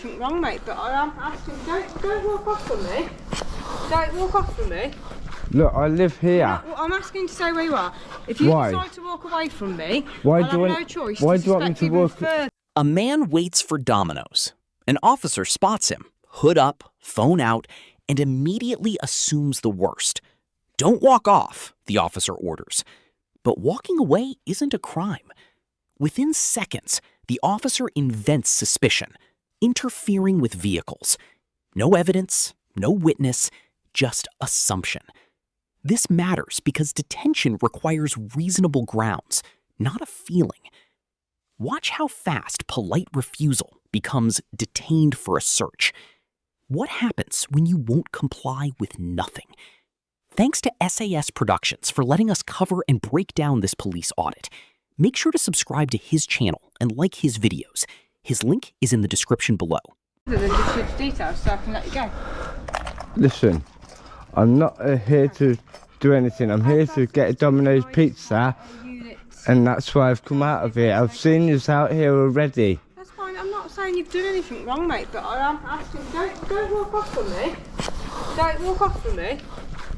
anything wrong, mate, but I am asking, don't walk off from me. Don't walk off from me. Look, I live here. I'm asking you to say where you are. If you decide to walk away from me, I'll have no choice to suspect you even further. A man waits for Domino's. An officer spots him, hood up, phone out, and immediately assumes the worst. Don't walk off, the officer orders. But walking away isn't a crime. Within seconds, the officer invents suspicion, interfering with vehicles. No evidence, no witness, just assumption. This matters because detention requires reasonable grounds, not a feeling. Watch how fast polite refusal becomes detained for a search. What happens when you won't comply with nothing? Thanks to SAS Productions for letting us cover and break down this police audit. Make sure to subscribe to his channel and like his videos. His link is in the description below. Just details so I can let you go. Listen, I'm not here to do anything. I'm here to get a Domino's pizza, and that's why I've come out of here. I've seen you out here already. That's fine. I'm not saying you've done anything wrong, mate, but I am asking, don't walk off from me. Don't walk off from me.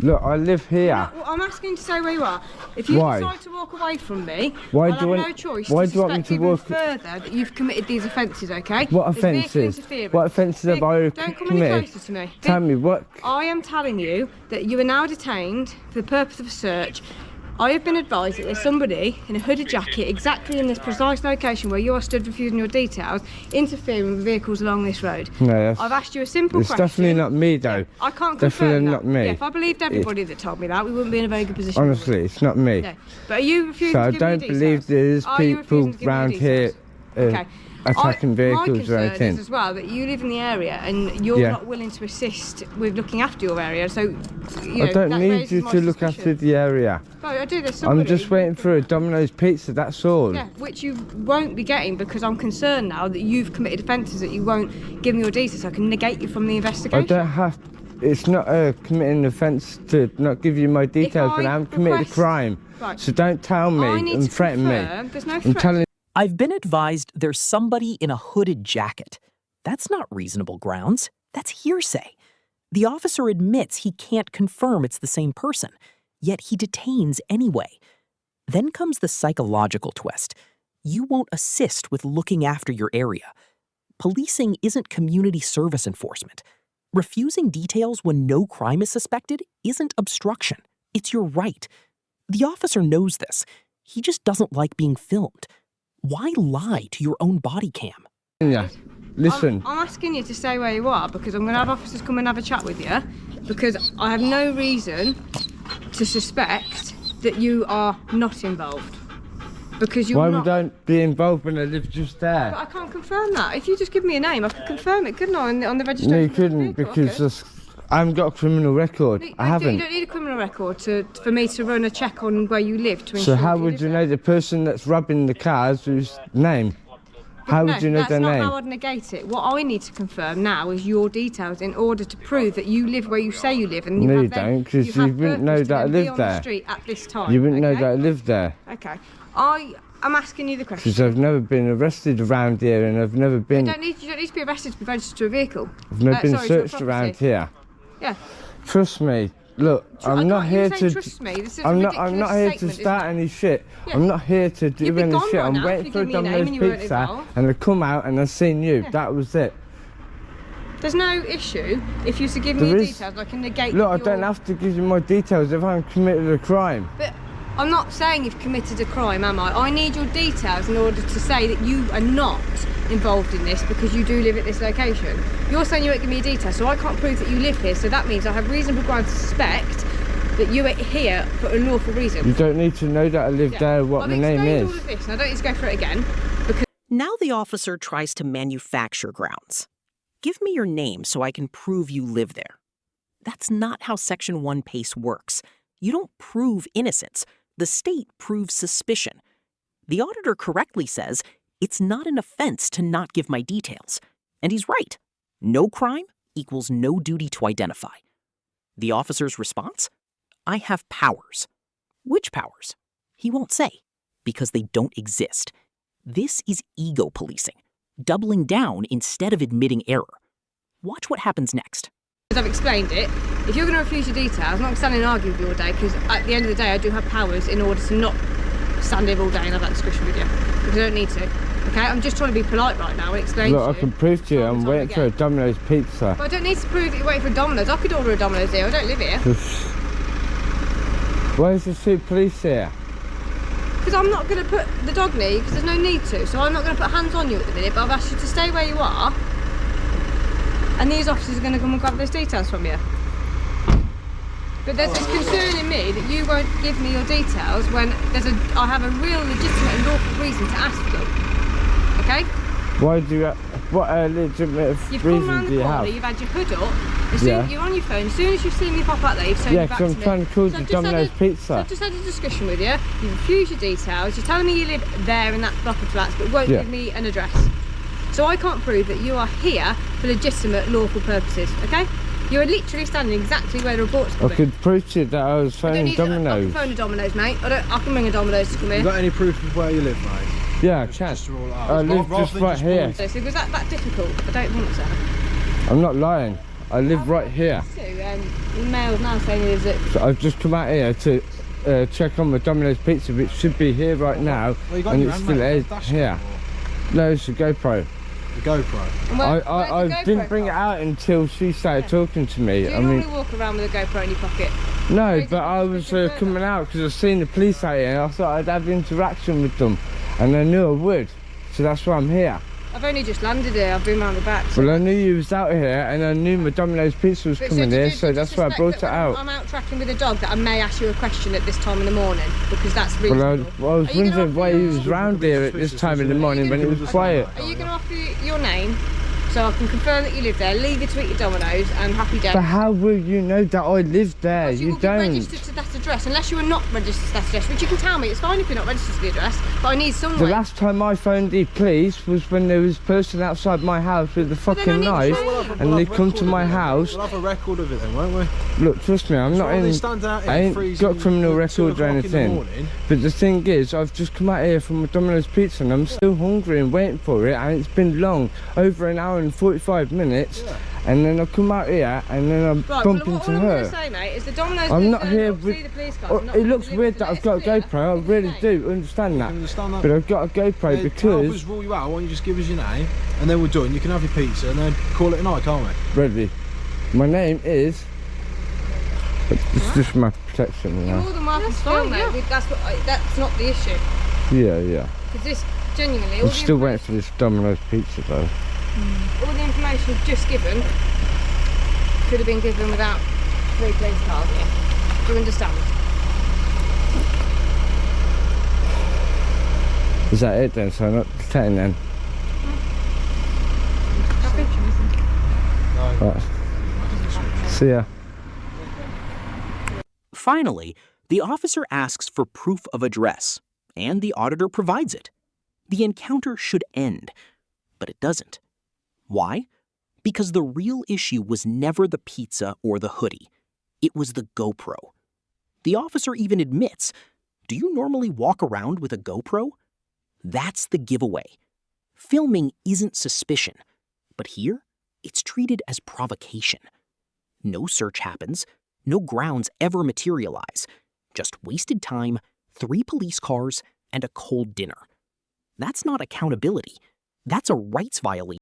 Look, I live here. I'm asking you to say where you are. If you decide to walk away from me, I'll have no choice to suspect even further that you've committed these offences, okay? What offences? What offences have I committed? Don't come any closer to me. Tell me what. I am telling you that you are now detained for the purpose of a search. I have been advised that there's somebody in a hooded jacket exactly in this precise location where you are stood refusing your details, interfering with vehicles along this road. No, I've asked you a simple question. It's definitely not me, though. Yeah, I can't confirm that. Not me. Yeah, if I believed everybody that told me that, we wouldn't be in a very good position. Honestly, it's not me. No. But are you refusing to give me I don't believe there's people around here attacking vehicles or anything. Is as well that you live in the area and you're not willing to assist with looking after your area, so I don't need you to look after the area. No, I do. There's somebody. I'm just waiting for a Domino's pizza, that's all. Yeah, which you won't be getting because I'm concerned now that you've committed offences that you won't give me your details so I can negate you from the investigation. I don't have. It's not committing an offence to not give you my details, but I haven't committed a crime. Right. So don't tell me and threaten me. There's no threat. I've been advised there's somebody in a hooded jacket. That's not reasonable grounds. That's hearsay. The officer admits he can't confirm it's the same person, yet he detains anyway. Then comes the psychological twist. You won't assist with looking after your area. Policing isn't community service enforcement. Refusing details when no crime is suspected isn't obstruction. It's your right. The officer knows this. He just doesn't like being filmed. Why lie to your own body cam? Yeah, listen. I'm asking you to stay where you are because I'm going to have officers come and have a chat with you because I have no reason to suspect that you are not involved. Because you're not. Why would I be involved when I live just there? But I can't confirm that. If you just give me a name, I could confirm it, couldn't I, on the registration? No, you couldn't because I haven't got a criminal record. I haven't. You don't need a criminal record for me to run a check on where you live to ensure. So how would you know the person that's robbing the cars whose name? How would you know their name? That's not how I'd negate it. What I need to confirm now is your details in order to prove that you live where you say you live. And no, you don't, because you wouldn't know that I live there. Street at this time. You wouldn't know that I live there. Okay. I'm asking you the question. Because I've never been arrested around here, and I've never been. You don't need to be arrested to be registered to a vehicle. I've never been searched around here. Yeah. Trust me. Look, I'm not here to. Trust me. This is I'm not here to start any shit. Yeah. I'm not here to do any shit. I'm waiting for a Domino's pizza, and I come out and I've seen you. Yeah. That was it. There's no issue if you to give me your details. I can negate. Look, I don't have to give you my details if I haven't committed a crime. But I'm not saying you've committed a crime, am I? I need your details in order to say that you are not involved in this because you do live at this location. You're saying you won't give me your details, so I can't prove that you live here, so that means I have reasonable grounds to suspect that you are here for a lawful reason. You don't need to know that I live there, what my name is. All of this, and I don't need to go through it again. Because now the officer tries to manufacture grounds. Give me your name so I can prove you live there. That's not how Section 1 PACE works. You don't prove innocence. The state proves suspicion. The auditor correctly says it's not an offense to not give my details. And he's right. No crime equals no duty to identify. The officer's response? I have powers. Which powers? He won't say, because they don't exist. This is ego policing. doubling down instead of admitting error. Watch what happens next. As I've explained it, if you're going to refuse your details, I'm not going to stand and argue with you all day, because at the end of the day I do have powers in order to not stand here all day and have that discussion with you, because I don't need to. Okay, I'm just trying to be polite right now and explain to you. Look, I can prove to you I'm waiting for a Domino's pizza. But I don't need to prove that you're waiting for a Domino's. I could order a Domino's here, I don't live here. Why is the two police here? Because I'm not going to put the dog knee, because there's no need to, so I'm not going to put hands on you at the minute, but I've asked you to stay where you are, and these officers are going to come and grab those details from you. But it's concerning me that you won't give me your details when I have a real legitimate and lawful reason to ask for them. Okay? Why do you? What legitimate reason do you have? You've had your hood up. You're on your phone. As soon as you've seen me pop out there, you've turned your back to me. Yeah, because I'm trying to call the Domino's pizza. So I've just had a discussion with you. You refuse your details. You're telling me you live there in that block of flats, but won't give me an address. So I can't prove that you are here for legitimate, lawful purposes. Okay? You are literally standing exactly where the report's coming. I could prove to you that I was phoning Domino's. I can phone a Domino's, mate. I can ring a Domino's to come here. You got any proof of where you live, mate? Yeah, I can. I live just right here. So was that difficult? I don't think so. I'm not lying. I live right here. Mail's now saying he lives at... So I've just come out here to check on the Domino's pizza, which should be here right now, and it still is here. No, it's a GoPro. The GoPro? I didn't bring it out until she started talking to me. Do you normally walk around with a GoPro in your pocket? No, but I was coming out because I've seen the police out here and I thought I'd have interaction with them, and I knew I would, so that's why I'm here. I've only just landed here, I've been round the back. So. Well, I knew you was out here and I knew my Domino's pizza was coming here, so that's why I brought it out. I'm out tracking with a dog that I may ask you a question at this time in the morning, because that's reasonable. Well, I was wondering why he was round here at this time in the morning when it was quiet. Are you going to offer your name so I can confirm that you live there, leave you to eat your Domino's and happy days? But how will you know that I live there? You don't. Be registered to that address unless you are not registered to that address, which you can tell me. It's fine if you're not registered to the address, but I need someone. The last time I phoned the police was when there was a person outside my house with a fucking knife, and they come to my house. We'll have a record of it then, won't we? Look, trust me, I'm not in. I ain't got criminal record or anything. But the thing is, I've just come out here from a Domino's pizza and I'm still hungry and waiting for it, and it's been long, over an hour and 45 minutes. And then I come out here and then I bump into her. Say, mate, is the Domino's I'm not here with... It looks weird weird that I've got a GoPro, I really do understand that. But I've got a GoPro because... To help us rule you out, why don't you just give us your name, and then we're done, you can have your pizza and then call it a night, can't we? Ready. My name is... It's just my protection, you know. You're more than welcome to film, mate. That's not the issue. Yeah. Because this, genuinely... I'm still waiting for this Domino's pizza, though. All the information you've just given could have been given without 3 police cars here. Do you understand? Is that it then? So I'm not detained then? Happy? Right. See ya. Finally, the officer asks for proof of address, and the auditor provides it. The encounter should end, but it doesn't. Why? Because the real issue was never the pizza or the hoodie. It was the GoPro. The officer even admits, do you normally walk around with a GoPro? That's the giveaway. Filming isn't suspicion, but here, it's treated as provocation. No search happens, no grounds ever materialize, just wasted time, 3 police cars, and a cold dinner. That's not accountability. That's a rights violation.